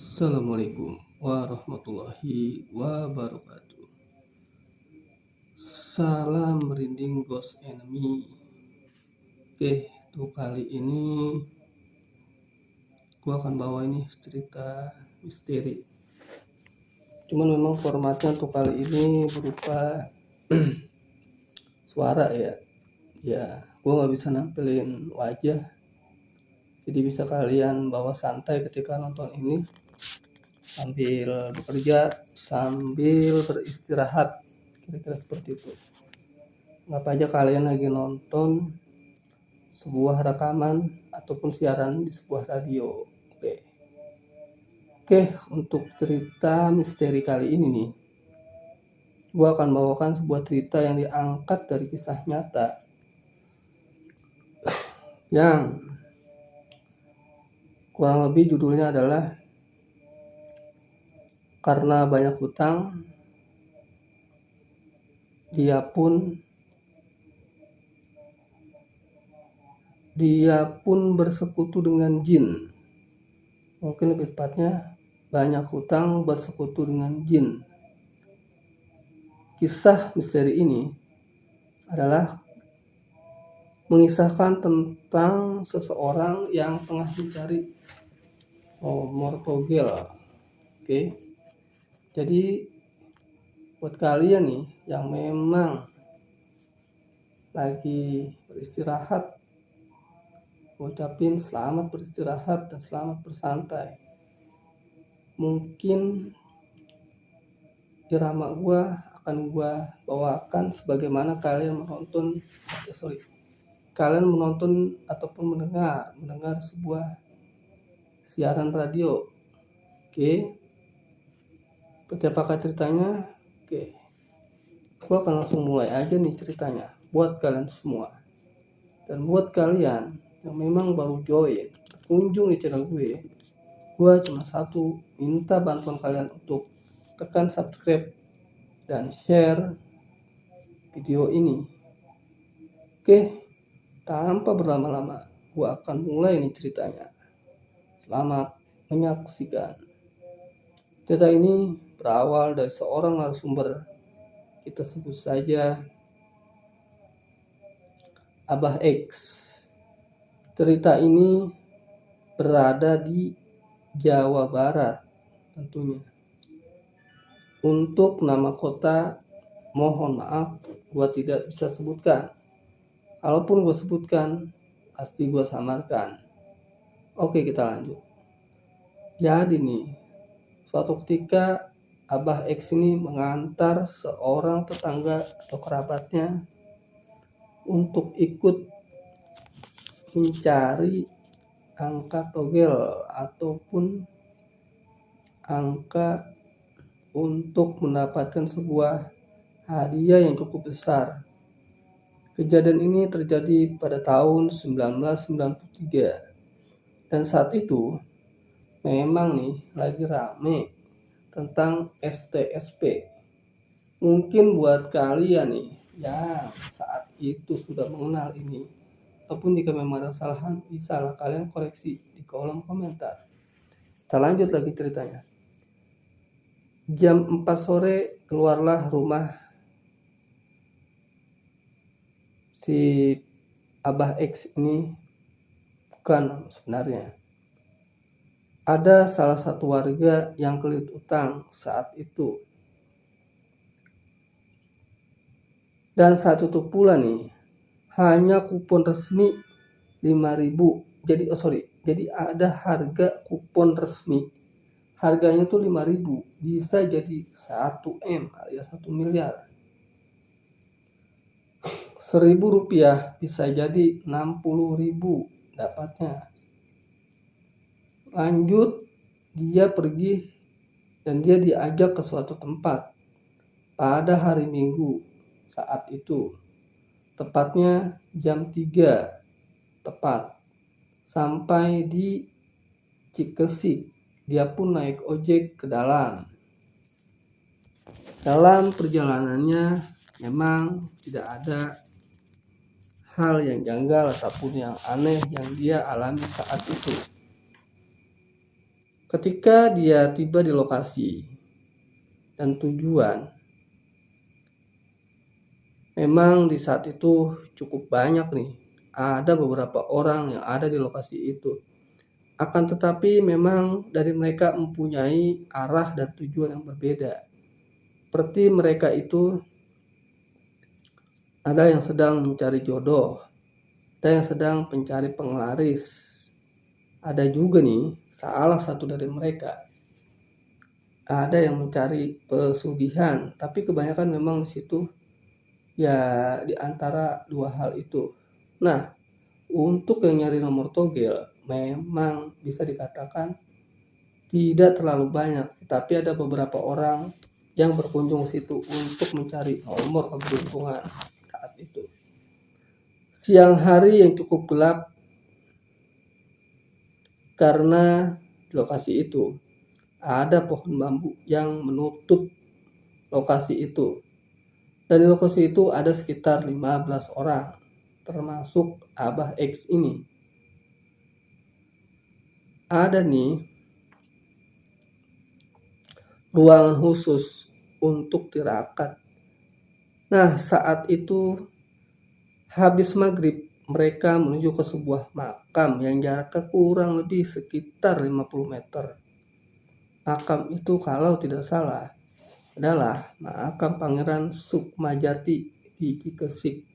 Assalamualaikum warahmatullahi wabarakatuh. Salam merinding Ghost Enemy. Oke, tuh kali ini gua akan bawa ini cerita misteri. Cuman memang formatnya tuh kali ini berupa suara ya. Ya, gua nggak bisa nampilin wajah. Jadi bisa kalian bawa santai ketika nonton ini, sambil bekerja, sambil beristirahat, kira-kira seperti itu. Anggap aja kalian lagi nonton sebuah rekaman ataupun siaran di sebuah radio. Oke, untuk cerita misteri kali ini nih, gua akan bawakan sebuah cerita yang diangkat dari kisah nyata yang kurang lebih judulnya adalah Karena Banyak Hutang dia pun bersekutu dengan jin. Mungkin lebih tepatnya, banyak hutang bersekutu dengan jin. Kisah misteri ini adalah mengisahkan tentang seseorang yang tengah mencari nomor togel. Oke. Jadi buat kalian nih yang memang lagi beristirahat, ucapin selamat beristirahat dan selamat bersantai. Mungkin irama gua akan gua bawakan sebagaimana kalian menonton ataupun mendengar sebuah siaran radio. Oke. Seperti apakah ceritanya? Oke. Gua akan langsung mulai aja nih ceritanya buat kalian semua. Dan buat kalian yang memang baru join, kunjung di channel gue cuma satu, minta bantuan kalian untuk tekan subscribe dan share video ini. Oke, tanpa berlama-lama, gue akan mulai nih ceritanya. Selamat menyaksikan. Cerita ini berawal dari seorang narasumber, kita sebut saja Abah X. Cerita ini berada di Jawa Barat tentunya. Untuk nama kota, mohon maaf, gue tidak bisa sebutkan. Kalaupun gue sebutkan, pasti gue samarkan. Oke, kita lanjut. Jadi nih, suatu ketika Abah X ini mengantar seorang tetangga atau kerabatnya untuk ikut mencari angka togel ataupun angka untuk mendapatkan sebuah hadiah yang cukup besar. Kejadian ini terjadi pada tahun 1993 dan saat itu memang nih lagi rame tentang STSP. Mungkin buat kalian nih yang saat itu sudah mengenal ini, ataupun jika memang ada kesalahan, bisa lah kalian koreksi di kolom komentar. Kita lanjut lagi ceritanya. Jam 4 sore keluarlah rumah si Abah X ini. Bukan sebenarnya. Ada salah satu warga yang kelilit utang saat itu. Dan saat itu pula nih, hanya kupon resmi 5.000. Jadi ada harga kupon resmi. Harganya tuh 5.000, bisa jadi 1 M alias 1 miliar. Rp1.000 bisa jadi 60.000 dapatnya. Lanjut, dia pergi dan dia diajak ke suatu tempat pada hari Minggu saat itu. Tepatnya jam 3 tepat. Sampai di Cikesik, dia pun naik ojek ke dalam. Dalam perjalanannya memang tidak ada hal yang janggal ataupun yang aneh yang dia alami saat itu. Ketika dia tiba di lokasi dan tujuan, memang di saat itu cukup banyak nih, ada beberapa orang yang ada di lokasi itu. Akan tetapi memang dari mereka mempunyai arah dan tujuan yang berbeda. Seperti mereka itu ada yang sedang mencari jodoh, ada yang sedang mencari penglaris. Ada juga nih salah satu dari mereka, ada yang mencari pesugihan, tapi kebanyakan memang di situ ya di antara dua hal itu. Nah, untuk yang nyari nomor togel memang bisa dikatakan tidak terlalu banyak, tapi ada beberapa orang yang berkunjung situ untuk mencari nomor keberuntungan saat itu. Siang hari yang cukup gelap karena di lokasi itu ada pohon bambu yang menutup lokasi itu. Dan di lokasi itu ada sekitar 15 orang, termasuk Abah X ini. Ada nih ruangan khusus untuk tirakat. Nah, saat itu habis maghrib, mereka menuju ke sebuah makam yang jaraknya kurang lebih sekitar 50 meter. Makam itu kalau tidak salah adalah makam Pangeran Sukmajati di Cikesik.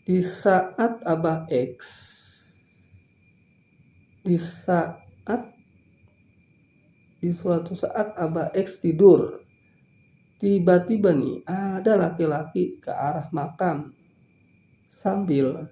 Di saat Abah X, di suatu saat Abah X tidur, tiba-tiba nih ada laki-laki ke arah makam sambil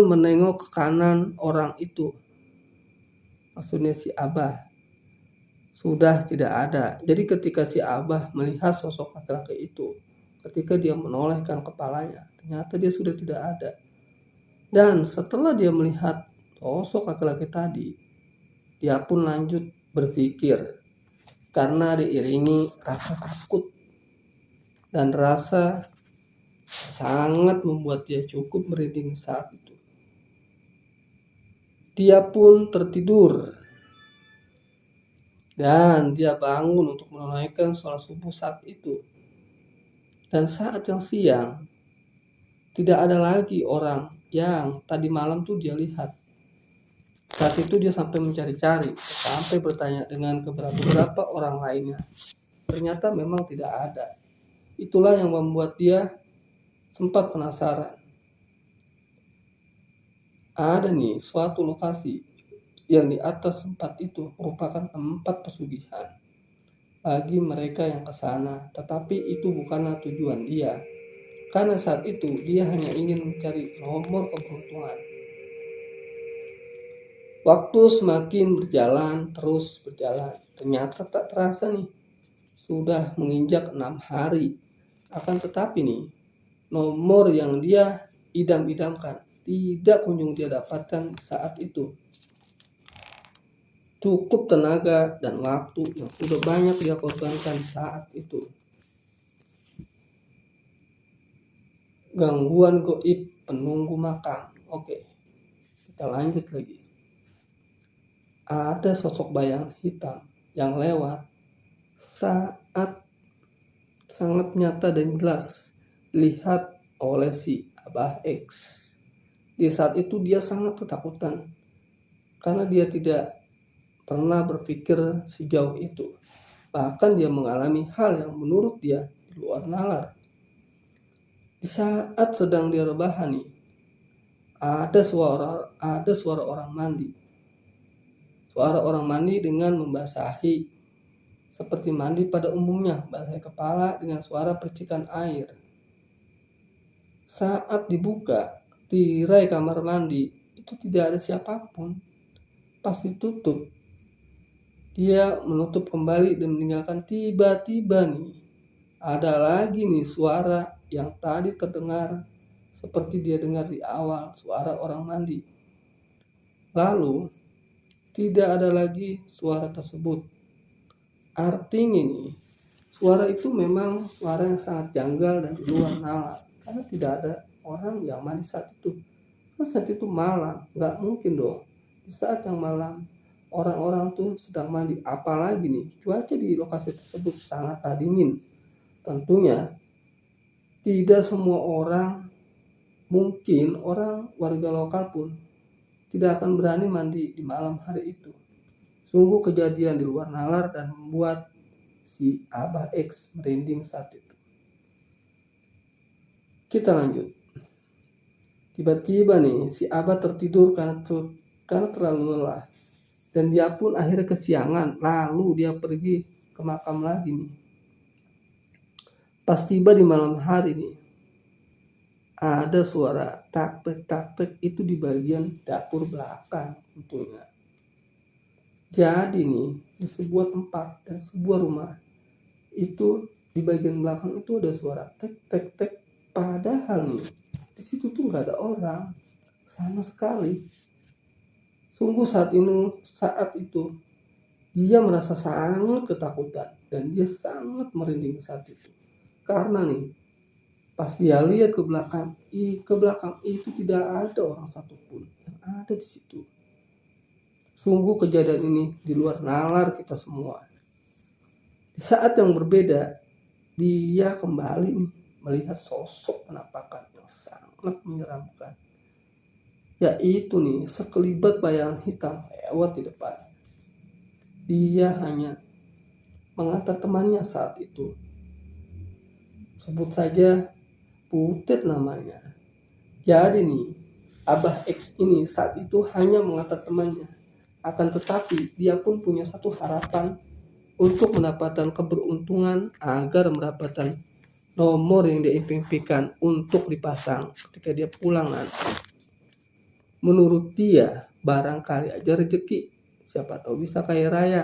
menengok ke kanan orang itu. Maksudnya si Abah sudah tidak ada. Jadi ketika si Abah melihat sosok laki-laki itu, ketika dia menolehkan kepalanya, ternyata dia sudah tidak ada. Dan setelah dia melihat sosok laki-laki tadi, dia pun lanjut berzikir karena diiringi rasa takut dan rasa sangat membuat dia cukup merinding saat itu. Dia pun tertidur dan dia bangun untuk menunaikan sholat subuh saat itu. Dan saat yang siang, tidak ada lagi orang yang tadi malam tuh dia lihat. Saat itu dia sampai mencari-cari, sampai bertanya dengan beberapa orang lainnya. Ternyata memang tidak ada. Itulah yang membuat dia sempat penasaran. Ada nih suatu lokasi yang di atas tempat itu merupakan tempat pesugihan bagi mereka yang ke sana, tetapi itu bukanlah tujuan dia. Karena saat itu dia hanya ingin mencari nomor keberuntungan. Waktu semakin terus berjalan. Ternyata tak terasa nih, sudah menginjak 6 hari. Akan tetapi nih, nomor yang dia idam-idamkan tidak kunjung dia dapatkan saat itu. Cukup tenaga dan waktu yang sudah banyak dia korbankan saat itu. Gangguan goib penunggu makam. Oke, kita lanjut lagi. Ada sosok bayangan hitam yang lewat saat sangat nyata dan jelas dilihat oleh si Abah X. Di saat itu dia sangat ketakutan karena dia tidak pernah berpikir sejauh itu. Bahkan dia mengalami hal yang menurut dia di luar nalar. Di saat sedang dia rebahan nih, ada suara orang mandi. Suara orang mandi dengan membasahi seperti mandi pada umumnya, basahi kepala dengan suara percikan air. Saat dibuka tirai kamar mandi, itu tidak ada siapapun. Pas ditutup, dia menutup kembali dan meninggalkan. Tiba-tiba nih, ada lagi nih suara yang tadi terdengar seperti dia dengar di awal, suara orang mandi. Lalu tidak ada lagi suara tersebut. Artinya nih, suara itu memang suara yang sangat janggal dan di luar nalar. Karena tidak ada orang yang mandi saat itu. Kan saat itu malam, nggak mungkin dong. Di saat yang malam, orang-orang tuh sedang mandi. Apalagi nih, cuaca di lokasi tersebut sangatlah dingin. Tentunya tidak semua orang, mungkin orang warga lokal pun tidak akan berani mandi di malam hari itu. Sungguh kejadian di luar nalar dan membuat si Abah X merinding saat itu. Kita lanjut. Tiba-tiba nih si Abah tertidur karena terlalu lelah. Dan dia pun akhirnya kesiangan. Lalu dia pergi ke makam lagi nih. Pas tiba di malam hari nih, ada suara tak-tek itu di bagian dapur belakang tentunya. Jadi nih di sebuah tempat dan sebuah rumah itu di bagian belakang itu ada suara tek. Padahal nih di situ tuh nggak ada orang sama sekali. Sungguh saat itu dia merasa sangat ketakutan dan dia sangat merinding saat itu. Karena nih pas dia lihat ke belakang itu tidak ada orang satupun yang ada di situ. Sungguh kejadian ini di luar nalar kita semua. Di saat yang berbeda, dia kembali nih melihat sosok penampakan yang sangat menyeramkan. Yaitu nih sekelibat bayangan hitam lewat di depan. Dia hanya mengantar temannya saat itu. Sebut saja Butet namanya. Jadi nih Abah X ini saat itu hanya mengantar temannya. Akan tetapi dia pun punya satu harapan untuk mendapatkan keberuntungan agar mendapatkan nomor yang dia impikan untuk dipasang ketika dia pulang nanti. Menurut dia barangkali aja rezeki, siapa tahu bisa kaya raya.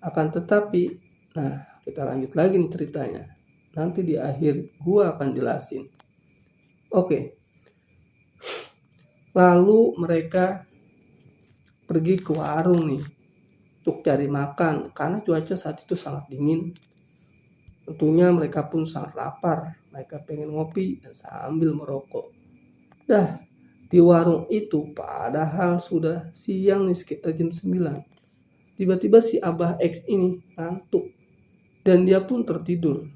Akan tetapi, nah kita lanjut lagi nih ceritanya. Nanti di akhir gua akan jelasin. Oke. Lalu mereka pergi ke warung nih untuk cari makan karena cuaca saat itu sangat dingin. Tentunya mereka pun sangat lapar. Mereka pengen ngopi dan sambil merokok. Dah di warung itu padahal sudah siang nih sekitar jam 9. Tiba-tiba si Abah X ini ngantuk dan dia pun tertidur.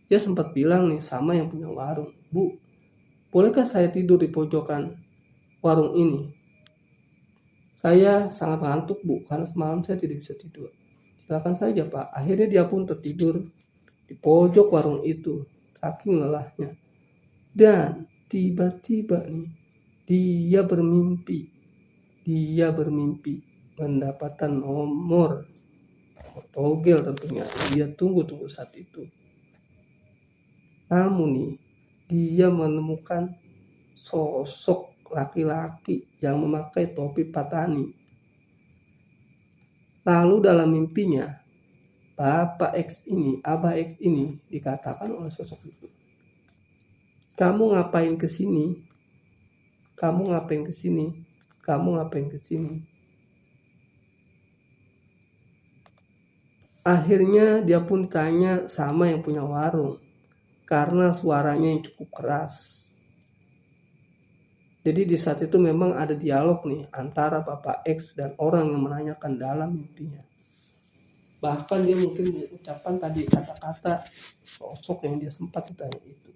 Dia sempat bilang nih sama yang punya warung, "Bu, bolehkah saya tidur di pojokan warung ini? Saya sangat ngantuk, Bu, karena semalam saya tidak bisa tidur." "Silakan saja, Pak." Akhirnya dia pun tertidur di pojok warung itu saking lelahnya. Dan tiba-tiba nih dia bermimpi mendapatkan nomor togel tentunya. Dia tunggu saat itu. Namun nih dia menemukan sosok laki-laki yang memakai topi patani. Lalu dalam mimpinya Abah X ini dikatakan oleh sosok itu, "Kamu ngapain kesini? Kamu ngapain kesini? Kamu ngapain kesini?" Akhirnya dia pun tanya sama yang punya warung karena suaranya yang cukup keras. Jadi di saat itu memang ada dialog nih antara Bapak X dan orang yang menanyakan dalam mimpinya. Bahkan dia mungkin mengucapkan tadi kata-kata sosok yang dia sempat ditanya itu.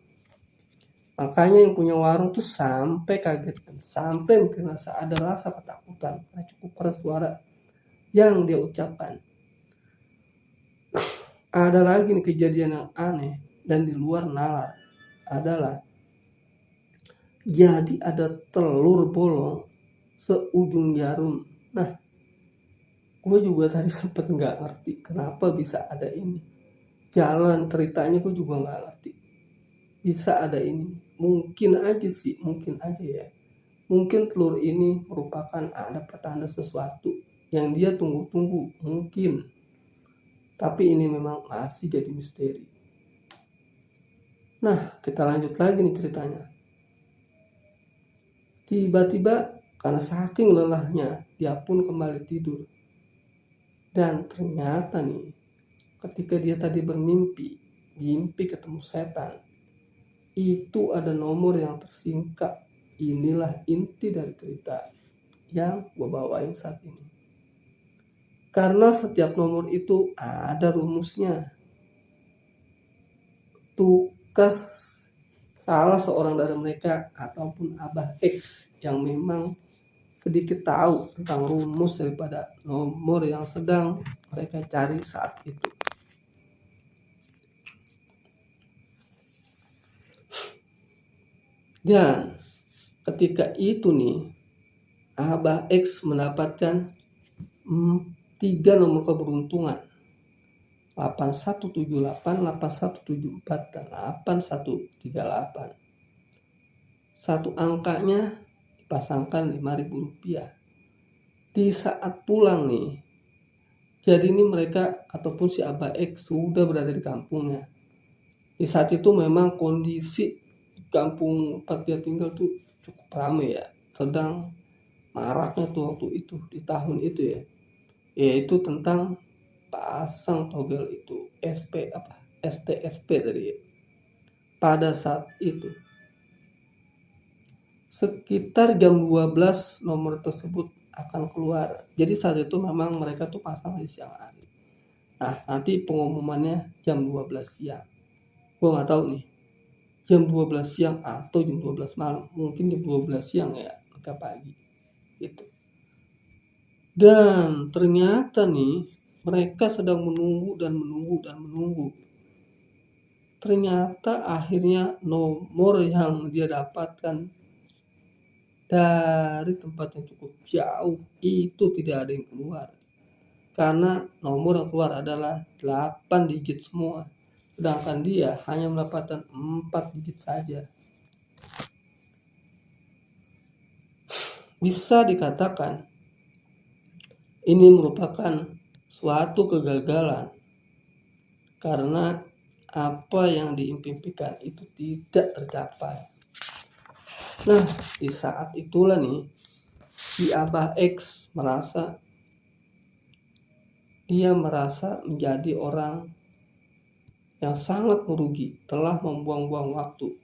Makanya yang punya warung tuh sampai kaget dan sampai mungkin ada rasa ketakutan karena cukup keras suara yang dia ucapkan. Ada lagi nih kejadian yang aneh dan di luar nalar adalah jadi ada telur bolong seujung jarum. Nah, gue juga tadi sempet nggak ngerti kenapa bisa ada ini. Jalan ceritanya gue juga nggak ngerti. Bisa ada ini. Mungkin aja ya. Mungkin telur ini merupakan ada pertanda sesuatu yang dia tunggu-tunggu. Mungkin. Tapi ini memang masih jadi misteri. Nah, kita lanjut lagi nih ceritanya. Tiba-tiba karena saking lelahnya, dia pun kembali tidur. Dan ternyata nih, ketika dia tadi mimpi ketemu setan, itu ada nomor yang tersingkap inilah inti dari cerita yang gue bawain saat ini. Karena setiap nomor itu ada rumusnya. Tugas salah seorang dari mereka ataupun Abah X yang memang sedikit tahu tentang rumus daripada nomor yang sedang mereka cari saat itu. Dan ketika itu nih, Abah X mendapatkan 3 nomor keberuntungan, 8178, 8174, dan 8138. Satu angkanya dipasangkan Rp5.000. Di saat pulang nih, jadi ini mereka ataupun si Abah X sudah berada di kampungnya. Di saat itu memang kondisi kampung tempat dia tinggal tuh cukup ramai ya, sedang maraknya tuh waktu itu di tahun itu ya, yaitu tentang pasang togel itu STSP tadi ya. Pada saat itu sekitar jam 12 nomor tersebut akan keluar. Jadi saat itu memang mereka tuh pasang di siang hari. Nah, nanti pengumumannya jam 12 siang. Gue nggak tahu nih jam 12 siang atau jam 12 malam. Mungkin jam 12 siang ya, agak pagi gitu. Dan ternyata nih mereka sedang menunggu dan menunggu. Ternyata akhirnya nomor yang dia dapatkan dari tempat yang cukup jauh itu tidak ada yang keluar. Karena nomor yang keluar adalah 8 digit semua. Sedangkan dia hanya mendapatkan 4 digit saja. Bisa dikatakan ini merupakan suatu kegagalan karena apa yang diimpikan itu tidak tercapai. Nah, di saat itulah nih si Abah X merasa menjadi orang yang sangat merugi, telah membuang-buang waktu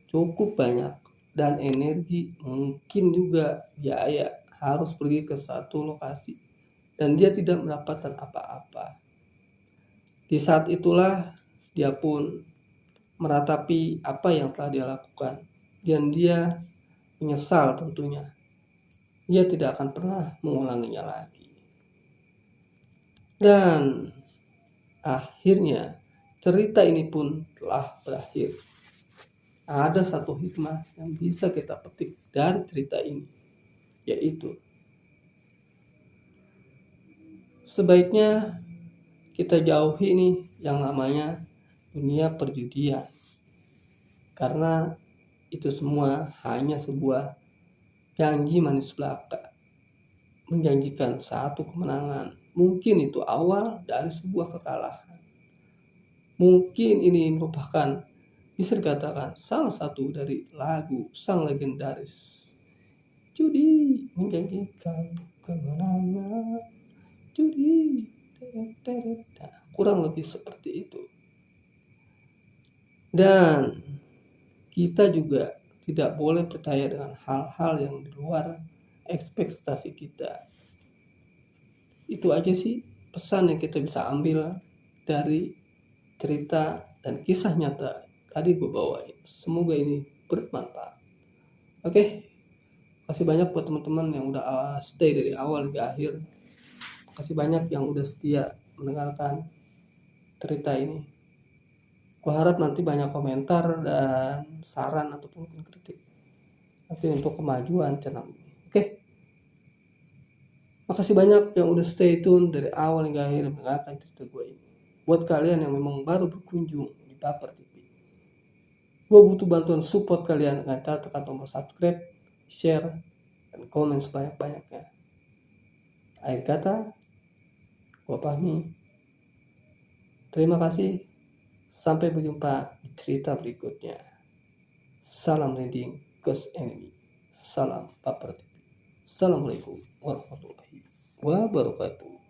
cukup banyak dan energi, mungkin juga biaya harus pergi ke satu lokasi dan dia tidak mendapatkan apa-apa. Di saat itulah dia pun meratapi apa yang telah dia lakukan dan dia menyesal tentunya. Dia tidak akan pernah mengulanginya lagi. Dan akhirnya cerita ini pun telah berakhir. Ada satu hikmah yang bisa kita petik dari cerita ini, yaitu sebaiknya kita jauhi nih yang namanya dunia perjudian. Karena itu semua hanya sebuah janji manis belaka, menjanjikan satu kemenangan. Mungkin itu awal dari sebuah kekalahan. Mungkin ini merupakan, bisa dikatakan, salah satu dari lagu sang legendaris. Judi menjanjikan kemenangan, judi teret. Kurang lebih seperti itu. Dan kita juga tidak boleh percaya dengan hal-hal yang di luar ekspektasi kita. Itu aja sih pesan yang kita bisa ambil dari cerita dan kisah nyata tadi gue bawain. Semoga ini bermanfaat. Oke, kasih banyak buat teman-teman yang udah stay dari awal hingga akhir. Kasih banyak yang udah setia mendengarkan cerita ini. Gue harap nanti banyak komentar dan saran ataupun kritik nanti untuk kemajuan channel ini. Oke. Makasih banyak yang udah stay tune dari awal hingga akhir mendengarkan cerita gue ini. Buat kalian yang memang baru berkunjung di Baper TV, gue butuh bantuan support kalian dengan cara tekan tombol subscribe, share, dan komen sebanyak-banyaknya. Akhir kata, gue pamit. Terima kasih. Sampai berjumpa di cerita berikutnya. Salam reading Ghost Enemy. Salam Baper TV. Assalamualaikum warahmatullahi wabarakatuh.